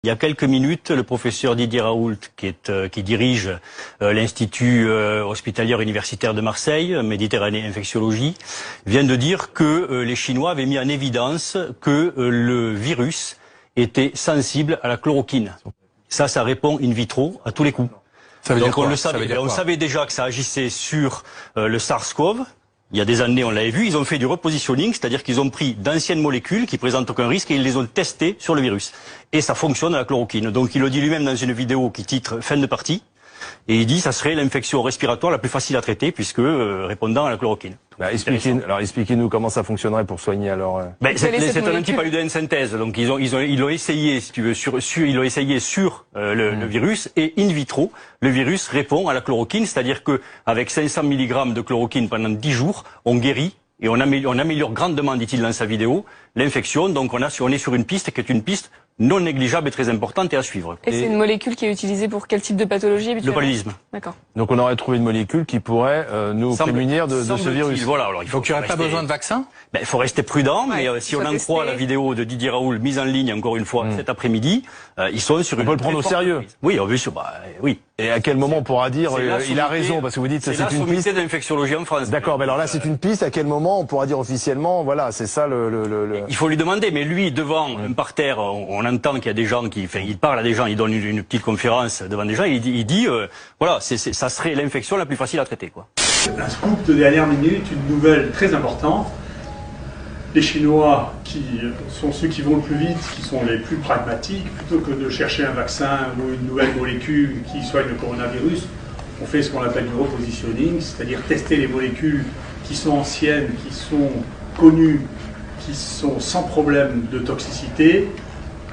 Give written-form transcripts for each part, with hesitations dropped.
Il y a quelques minutes, le professeur Didier Raoult, qui dirige l'Institut hospitalier universitaire de Marseille, Méditerranée Infectiologie, vient de dire que les Chinois avaient mis en évidence que le virus était sensible à la chloroquine. Ça répond in vitro à tous les coups. Donc on le savait. On savait déjà que ça agissait sur le SARS-CoV. Il y a des années, on l'avait vu, ils ont fait du repositioning, c'est-à-dire qu'ils ont pris d'anciennes molécules qui présentent aucun risque et ils les ont testées sur le virus. Et ça fonctionne à la chloroquine. Donc il le dit lui-même dans une vidéo qui titre « Fin de partie ». Et il dit que ça serait l'infection respiratoire la plus facile à traiter puisque répondant à la chloroquine. Expliquez-nous comment ça fonctionnerait pour soigner alors. C'est un antipaludène synthèse. Donc ils l'ont essayé, si tu veux, ils l'ont essayé sur le virus et in vitro, le virus répond à la chloroquine, c'est-à-dire que avec 500 mg de chloroquine pendant 10 jours, on guérit et on améliore grandement, dit-il dans sa vidéo, l'infection. Donc on est sur une piste qui est une piste non négligeable et très importante et à suivre. Et c'est une molécule qui est utilisée pour quel type de pathologie habituellement ? Le paludisme. D'accord. Donc on aurait trouvé une molécule qui pourrait nous prémunir de ce virus. Voilà, alors Donc il n'y aurait pas besoin de vaccin ? Il faut rester prudent, mais si on en croit la vidéo de Didier Raoult mise en ligne encore une fois cet après-midi, ils sont sur on peut le prendre au sérieux. Oui, bien sûr, oui. Et à quel moment on pourra dire il a raison, parce que vous dites c'est une piste d'infectiologie en France. D'accord, mais alors là c'est une piste. À quel moment on pourra dire officiellement voilà, c'est ça le. Il faut lui demander, mais lui devant un parterre, on entend qu'il y a des gens il parle à des gens, il donne une petite conférence devant des gens, il dit voilà, ça serait l'infection la plus facile à traiter, quoi. Un scoop de dernière minute, une nouvelle très importante. Les Chinois, qui sont ceux qui vont le plus vite, qui sont les plus pragmatiques, plutôt que de chercher un vaccin ou une nouvelle molécule qui soigne le coronavirus, on fait ce qu'on appelle du repositioning, c'est-à-dire tester les molécules qui sont anciennes, qui sont connues, qui sont sans problème de toxicité,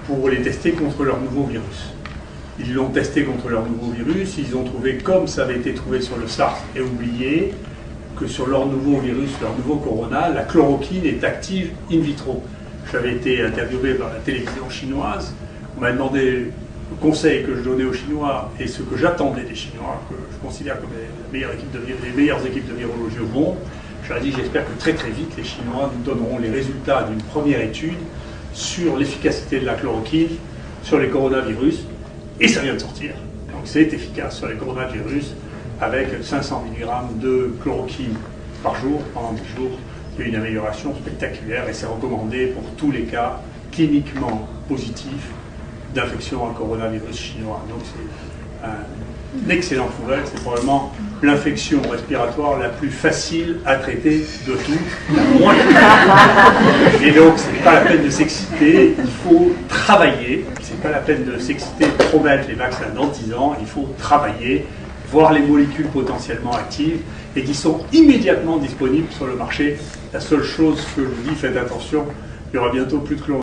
pour les tester contre leur nouveau virus. Ils l'ont testé contre leur nouveau virus, ils ont trouvé, comme ça avait été trouvé sur le SARS et oublié, que sur leur nouveau virus, leur nouveau corona, la chloroquine est active in vitro. J'avais été interviewé par la télévision chinoise, on m'a demandé le conseil que je donnais aux Chinois et ce que j'attendais des Chinois, que je considère comme les meilleures équipes de virologie au monde. Je leur ai dit, j'espère que très très vite les Chinois nous donneront les résultats d'une première étude sur l'efficacité de la chloroquine sur les coronavirus, et ça vient de sortir. Donc c'est efficace sur les coronavirus, avec 500 mg de chloroquine par jour, pendant 10 jours. Il y a une amélioration spectaculaire et c'est recommandé pour tous les cas cliniquement positifs d'infection à coronavirus chinois. Donc c'est une excellente nouvelle, c'est probablement l'infection respiratoire la plus facile à traiter de tout, la moins. Et donc c'est pas la peine de s'exciter, il faut travailler. C'est pas la peine de s'exciter, de promettre les vaccins dans 10 ans, il faut travailler, voir les molécules potentiellement actives et qui sont immédiatement disponibles sur le marché. La seule chose que je vous dis, faites attention, il y aura bientôt plus de chloroquine.